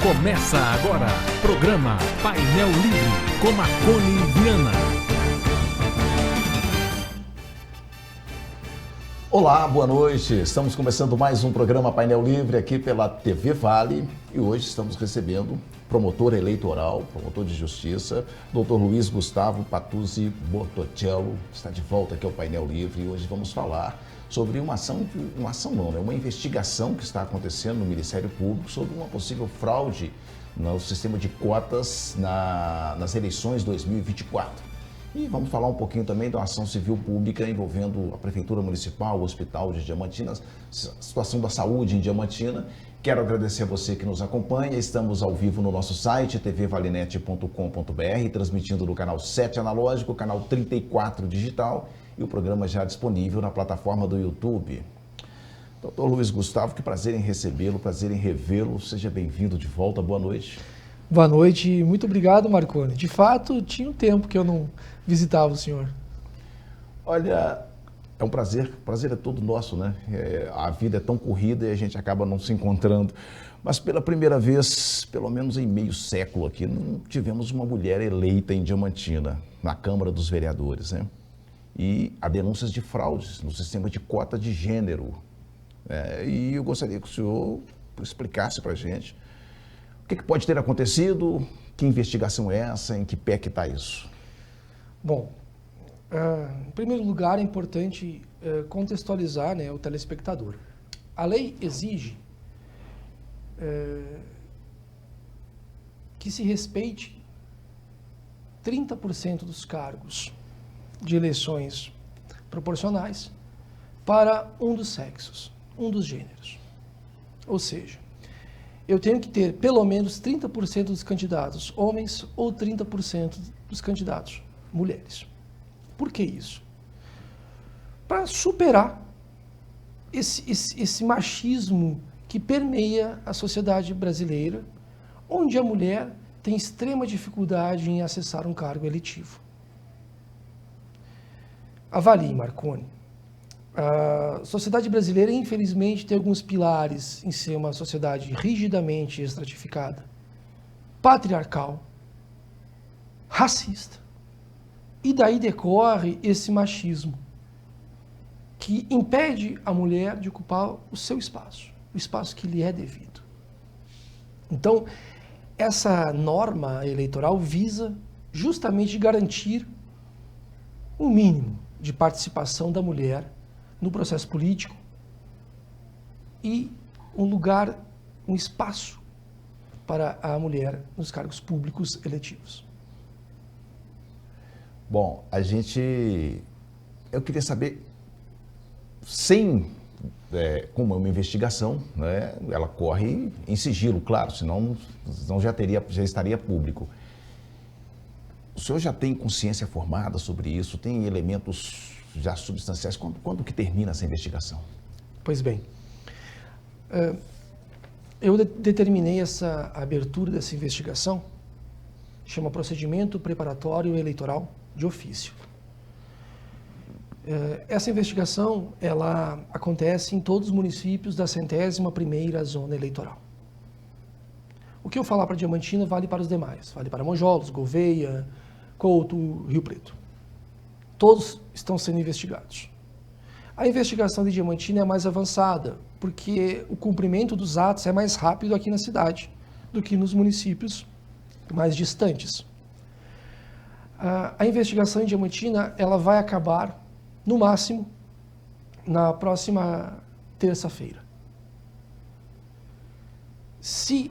Começa agora, programa Painel Livre, com Marconi Viana. Olá, boa noite. Estamos começando mais um programa Painel Livre aqui pela TV Vale e hoje estamos recebendo promotor eleitoral, promotor de justiça, Dr. Luiz Gustavo Patuzzi Bortocello, está de volta aqui ao Painel Livre e hoje vamos falar sobre uma investigação que está acontecendo no Ministério Público sobre uma possível fraude no sistema de cotas nas eleições 2024. E vamos falar um pouquinho também da ação civil pública envolvendo a Prefeitura Municipal, o Hospital de Diamantina, a situação da saúde em Diamantina. Quero agradecer a você que nos acompanha. Estamos ao vivo no nosso site, tvvalinet.com.br, transmitindo no canal 7 analógico, canal 34 digital e o programa já disponível na plataforma do YouTube. Doutor Luiz Gustavo, que prazer em recebê-lo, prazer em revê-lo. Seja bem-vindo de volta. Boa noite. Boa noite, muito obrigado, Marconi. De fato, tinha um tempo que eu não visitava o senhor. Olha, é um prazer, o prazer é todo nosso, né? A vida é tão corrida e a gente acaba não se encontrando. Mas pela primeira vez, pelo menos em meio século aqui, não tivemos uma mulher eleita em Diamantina, na Câmara dos Vereadores, né? E há denúncias de fraudes no sistema de cota de gênero. E eu gostaria que o senhor explicasse para a gente o que pode ter acontecido, que investigação é essa, em que pé que está isso? Bom, em primeiro lugar é importante contextualizar, né, o telespectador. A lei exige que se respeite 30% dos cargos de eleições proporcionais para um dos sexos, um dos gêneros. Ou seja, eu tenho que ter pelo menos 30% dos candidatos homens ou 30% dos candidatos mulheres. Por que isso? Para superar esse machismo que permeia a sociedade brasileira, onde a mulher tem extrema dificuldade em acessar um cargo eletivo. Avalie, Marconi. A sociedade brasileira, infelizmente, tem alguns pilares em ser uma sociedade rigidamente estratificada, patriarcal, racista. E daí decorre esse machismo que impede a mulher de ocupar o seu espaço, o espaço que lhe é devido. Então, essa norma eleitoral visa justamente garantir um mínimo de participação da mulher no processo político e um lugar, um espaço para a mulher nos cargos públicos eletivos. Bom, eu queria saber, como é uma investigação, né, ela corre em sigilo, claro, senão já estaria público. O senhor já tem consciência formada sobre isso? Tem elementos já substanciais? Quando que termina essa investigação? Pois bem, eu determinei essa abertura dessa investigação, chama Procedimento Preparatório Eleitoral de Ofício. Essa investigação, ela acontece em todos os municípios da 101ª Zona Eleitoral. O que eu falar para Diamantina vale para os demais, vale para Monjolos, Gouveia, Couto, Rio Preto. Todos estão sendo investigados. A investigação de Diamantina é mais avançada, porque o cumprimento dos atos é mais rápido aqui na cidade do que nos municípios mais distantes. A investigação em Diamantina, ela vai acabar, no máximo, na próxima terça-feira. Se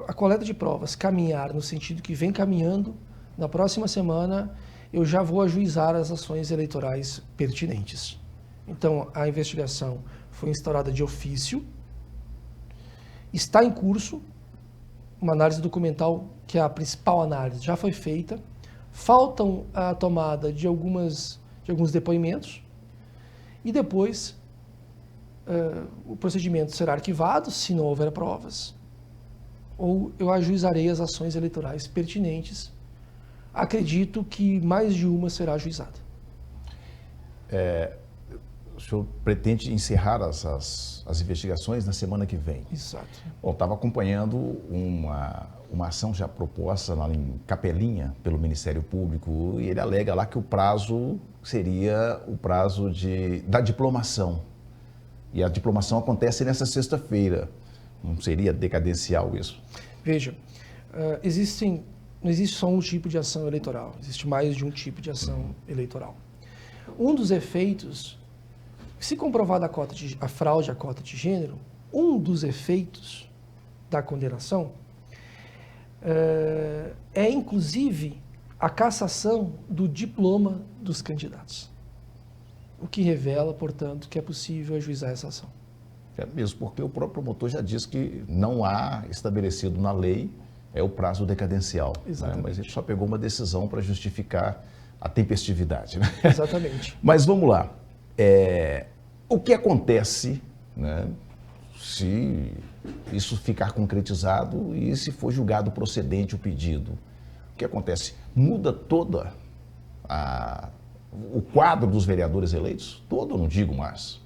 a coleta de provas caminhar no sentido que vem caminhando, na próxima semana eu já vou ajuizar as ações eleitorais pertinentes. Então, a investigação foi instaurada de ofício, está em curso, uma análise documental, que é a principal análise, já foi feita, faltam a tomada de alguns depoimentos e depois o procedimento será arquivado se não houver provas, ou eu ajuizarei as ações eleitorais pertinentes. Acredito que mais de uma será ajuizada. senhor pretende encerrar as investigações na semana que vem. Exato. Bom, estava acompanhando uma ação já proposta lá em Capelinha pelo Ministério Público e ele alega lá que o prazo seria o prazo da diplomação. E a diplomação acontece nessa sexta-feira. Não seria decadencial isso? Veja, não existe só um tipo de ação eleitoral, existe mais de um tipo de ação eleitoral. Um dos efeitos, se comprovada a fraude à cota de gênero, um dos efeitos da condenação é inclusive a cassação do diploma dos candidatos. O que revela, portanto, que é possível ajuizar essa ação. É mesmo, porque o próprio promotor já disse que não há estabelecido na lei o prazo decadencial. Né? Mas ele só pegou uma decisão para justificar a tempestividade. Né? Exatamente. Mas vamos lá. O que acontece, né, se isso ficar concretizado e se for julgado procedente o pedido? O que acontece? Muda toda o quadro dos vereadores eleitos? Todo, eu não digo mais.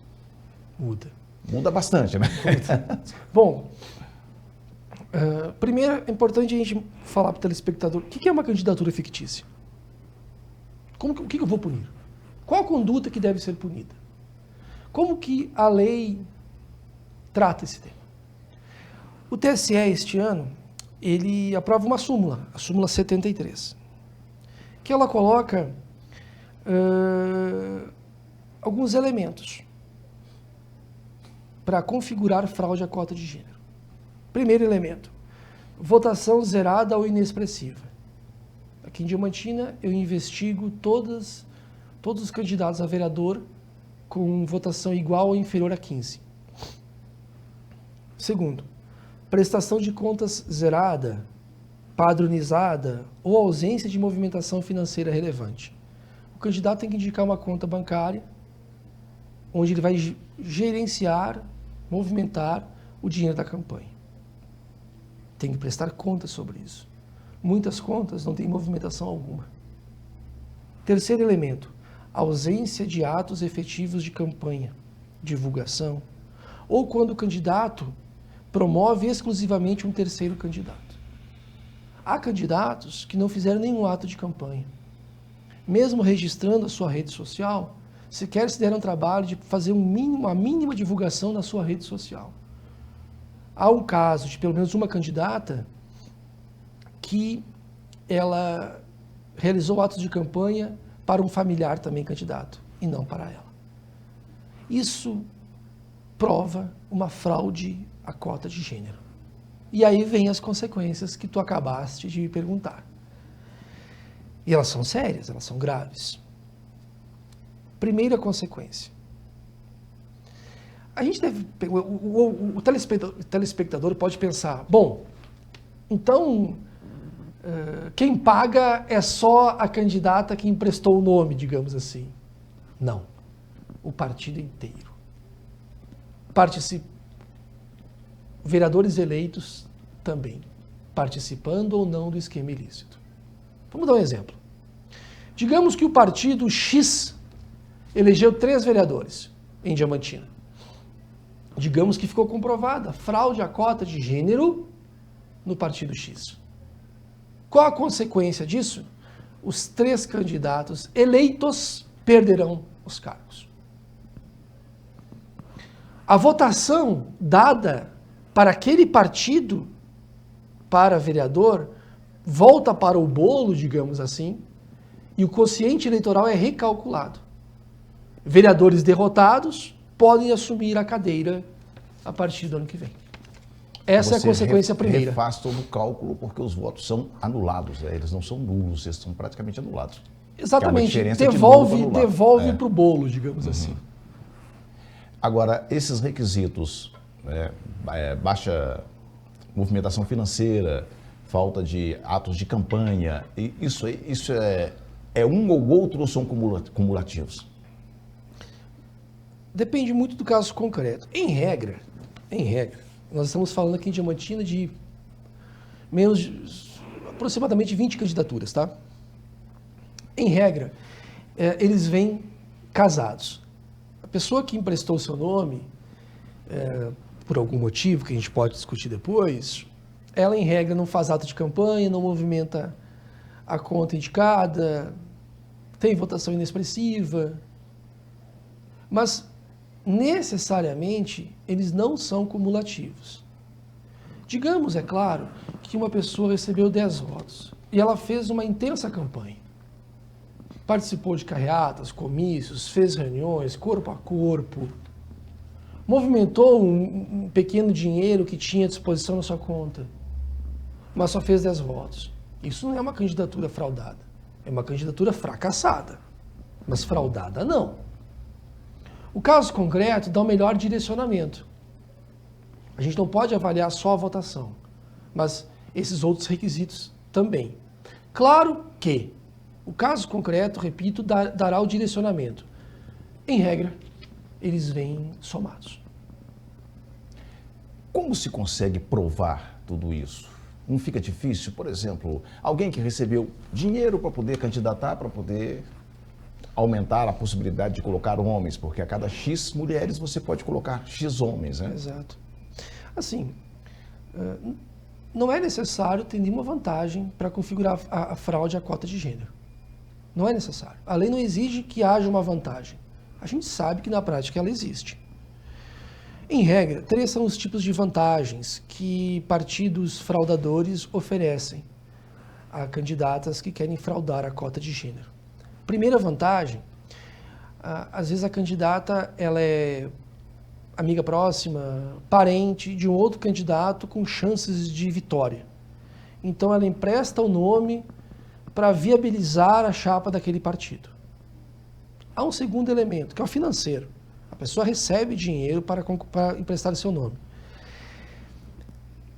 Muda bastante, né? Bom, primeiro é importante a gente falar para o telespectador o que é uma candidatura fictícia. O que eu vou punir? Qual a conduta que deve ser punida? Como que a lei trata esse tema? O TSE, este ano, ele aprova uma súmula, a súmula 73, que ela coloca alguns elementos para configurar fraude à cota de gênero. Primeiro elemento, votação zerada ou inexpressiva. Aqui em Diamantina, eu investigo todos os candidatos a vereador com votação igual ou inferior a 15. Segundo, prestação de contas zerada, padronizada ou ausência de movimentação financeira relevante. O candidato tem que indicar uma conta bancária onde ele vai gerenciar, movimentar o dinheiro da campanha. Tem que prestar contas sobre isso. Muitas contas não têm movimentação alguma. Terceiro elemento, ausência de atos efetivos de campanha, divulgação, ou quando o candidato promove exclusivamente um terceiro candidato. Há candidatos que não fizeram nenhum ato de campanha. Mesmo registrando a sua rede social, sequer se deram trabalho de fazer uma mínima divulgação na sua rede social. Há um caso de pelo menos uma candidata que ela realizou atos de campanha para um familiar também candidato, e não para ela. Isso prova uma fraude à cota de gênero. E aí vem as consequências que tu acabaste de me perguntar. E elas são sérias, elas são graves. Primeira consequência. A gente deve... O telespectador pode pensar, bom, então quem paga é só a candidata que emprestou o nome, digamos assim. Não. O partido inteiro. Vereadores eleitos também, participando ou não do esquema ilícito. Vamos dar um exemplo. Digamos que o partido X elegeu 3 vereadores em Diamantina. Digamos que ficou comprovada fraude à cota de gênero no partido X. Qual a consequência disso? Os 3 candidatos eleitos perderão os cargos. A votação dada para aquele partido, para vereador, volta para o bolo, digamos assim, e o quociente eleitoral é recalculado. Vereadores derrotados podem assumir a cadeira a partir do ano que vem. Essa é a consequência primeira. Você refaz todo o cálculo porque os votos são anulados, eles não são nulos, eles são praticamente anulados. Exatamente, devolve para o bolo, digamos assim. Agora, esses requisitos, baixa movimentação financeira, falta de atos de campanha, isso é um ou outro ou são cumulativos? Depende muito do caso concreto. Em regra, nós estamos falando aqui em Diamantina de aproximadamente 20 candidaturas, tá? Em regra, eles vêm casados. A pessoa que emprestou o seu nome, por algum motivo que a gente pode discutir depois, ela, em regra, não faz ato de campanha, não movimenta a conta indicada, tem votação inexpressiva, mas necessariamente eles não são cumulativos. Digamos, é claro, que uma pessoa recebeu 10 votos e ela fez uma intensa campanha. Participou de carreatas, comícios, fez reuniões, corpo a corpo, movimentou um pequeno dinheiro que tinha à disposição na sua conta, mas só fez 10 votos. Isso não é uma candidatura fraudada, é uma candidatura fracassada, mas fraudada não. O caso concreto dá um melhor direcionamento. A gente não pode avaliar só a votação, mas esses outros requisitos também. Claro que o caso concreto, repito, dará o direcionamento. Em regra, eles vêm somados. Como se consegue provar tudo isso? Não fica difícil? Por exemplo, alguém que recebeu dinheiro para poder candidatar, para poder aumentar a possibilidade de colocar homens, porque a cada X mulheres você pode colocar X homens, né? Exato. Assim, não é necessário ter nenhuma vantagem para configurar a fraude à cota de gênero. Não é necessário. A lei não exige que haja uma vantagem. A gente sabe que na prática ela existe. Em regra, 3 são os tipos de vantagens que partidos fraudadores oferecem a candidatas que querem fraudar a cota de gênero. Primeira vantagem, às vezes a candidata ela é amiga próxima, parente de um outro candidato com chances de vitória. Então ela empresta o nome para viabilizar a chapa daquele partido. Há um segundo elemento, que é o financeiro. A pessoa recebe dinheiro para emprestar o seu nome.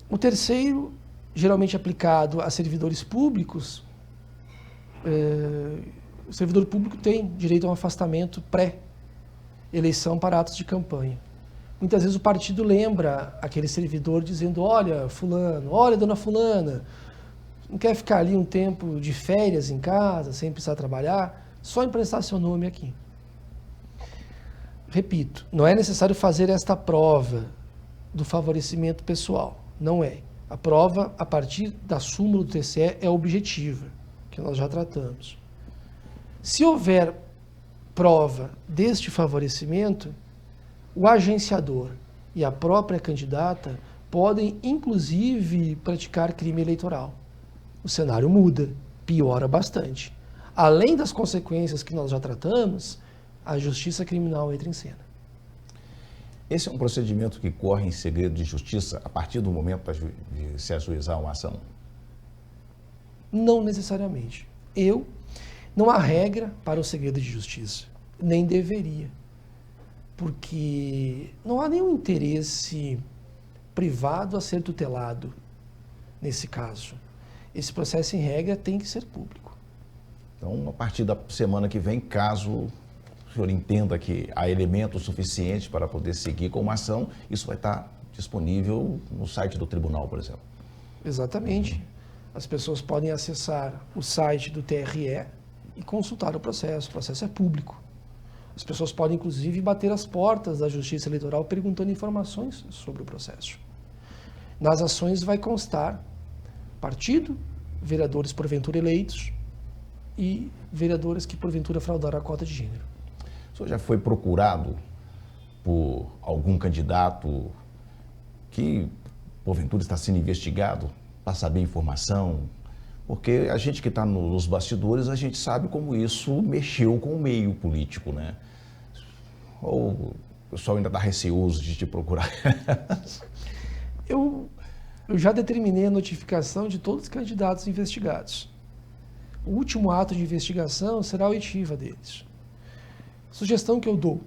O terceiro, geralmente aplicado a servidores públicos, o servidor público tem direito a um afastamento pré-eleição para atos de campanha. Muitas vezes o partido lembra aquele servidor dizendo: olha, fulano, olha, dona fulana, não quer ficar ali um tempo de férias em casa, sem precisar trabalhar, só emprestar seu nome aqui. Repito, não é necessário fazer esta prova do favorecimento pessoal. Não é. A prova, a partir da súmula do TCE, é objetiva, que nós já tratamos. Se houver prova deste favorecimento, o agenciador e a própria candidata podem, inclusive, praticar crime eleitoral. O cenário muda, piora bastante. Além das consequências que nós já tratamos, a justiça criminal entra em cena. Esse é um procedimento que corre em segredo de justiça a partir do momento de se ajuizar uma ação? Não necessariamente. Não há regra para o segredo de justiça, nem deveria, porque não há nenhum interesse privado a ser tutelado nesse caso. Esse processo, em regra, tem que ser público. Então, a partir da semana que vem, caso o senhor entenda que há elemento suficiente para poder seguir com uma ação, isso vai estar disponível no site do tribunal, por exemplo. Exatamente. As pessoas podem acessar o site do TRE e consultar o processo é público. As pessoas podem, inclusive, bater as portas da Justiça Eleitoral perguntando informações sobre o processo. Nas ações vai constar partido, vereadores porventura eleitos e vereadores que porventura fraudaram a cota de gênero. O senhor já foi procurado por algum candidato que porventura está sendo investigado para saber informação? Porque a gente que está nos bastidores, a gente sabe como isso mexeu com o meio político, né? Ou o pessoal ainda está receoso de te procurar? Eu já determinei a notificação de todos os candidatos investigados. O último ato de investigação será a oitiva deles. Sugestão que eu dou: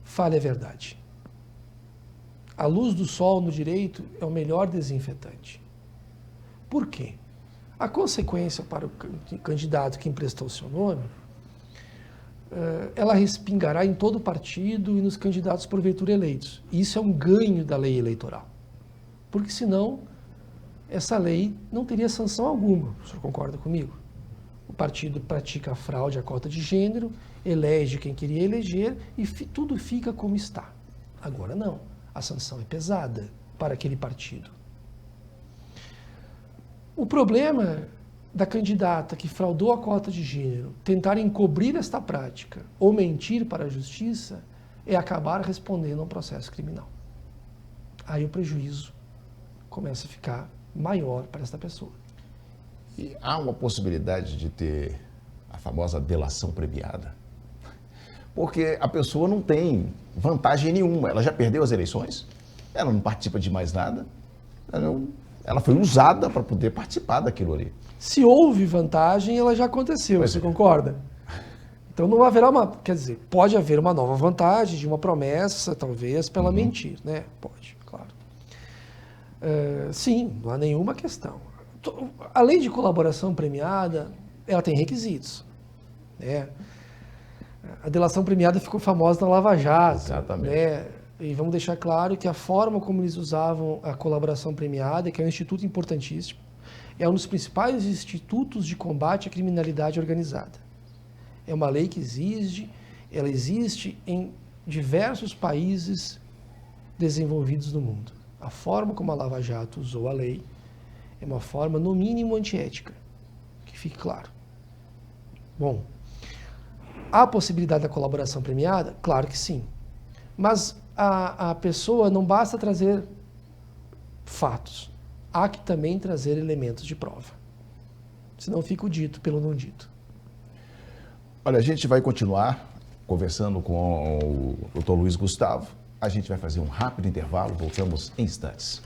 fale a verdade. A luz do sol no direito é o melhor desinfetante. Por quê? A consequência para o candidato que emprestou o seu nome, ela respingará em todo o partido e nos candidatos porventura eleitos. E isso é um ganho da lei eleitoral. Porque senão, essa lei não teria sanção alguma. O senhor concorda comigo? O partido pratica a fraude à cota de gênero elege quem queria eleger e tudo fica como está. Agora não, a sanção é pesada para aquele partido. O problema da candidata que fraudou a cota de gênero tentar encobrir esta prática ou mentir para a justiça é acabar respondendo a um processo criminal. Aí o prejuízo começa a ficar maior para esta pessoa. E há uma possibilidade de ter a famosa delação premiada? Porque a pessoa não tem vantagem nenhuma, ela já perdeu as eleições, ela não participa de mais nada, ela foi usada para poder participar daquilo ali. Se houve vantagem, ela já aconteceu, você concorda? Então não haverá quer dizer, pode haver uma nova vantagem de uma promessa, talvez, para ela mentir, né? Pode, claro. Sim, não há nenhuma questão. A lei de colaboração premiada, ela tem requisitos, né? A delação premiada ficou famosa na Lava Jato. Exatamente. Né? E vamos deixar claro que a forma como eles usavam a colaboração premiada, que é um instituto importantíssimo, é um dos principais institutos de combate à criminalidade organizada. É uma lei que ela existe em diversos países desenvolvidos no mundo. A forma como a Lava Jato usou a lei é uma forma, no mínimo, antiética. Que fique claro. Bom, há possibilidade da colaboração premiada? Claro que sim. Mas a pessoa não basta trazer fatos. Há que também trazer elementos de prova. Senão fica o dito pelo não dito. Olha, a gente vai continuar conversando com o Dr. Luiz Gustavo. A gente vai fazer um rápido intervalo, voltamos em instantes.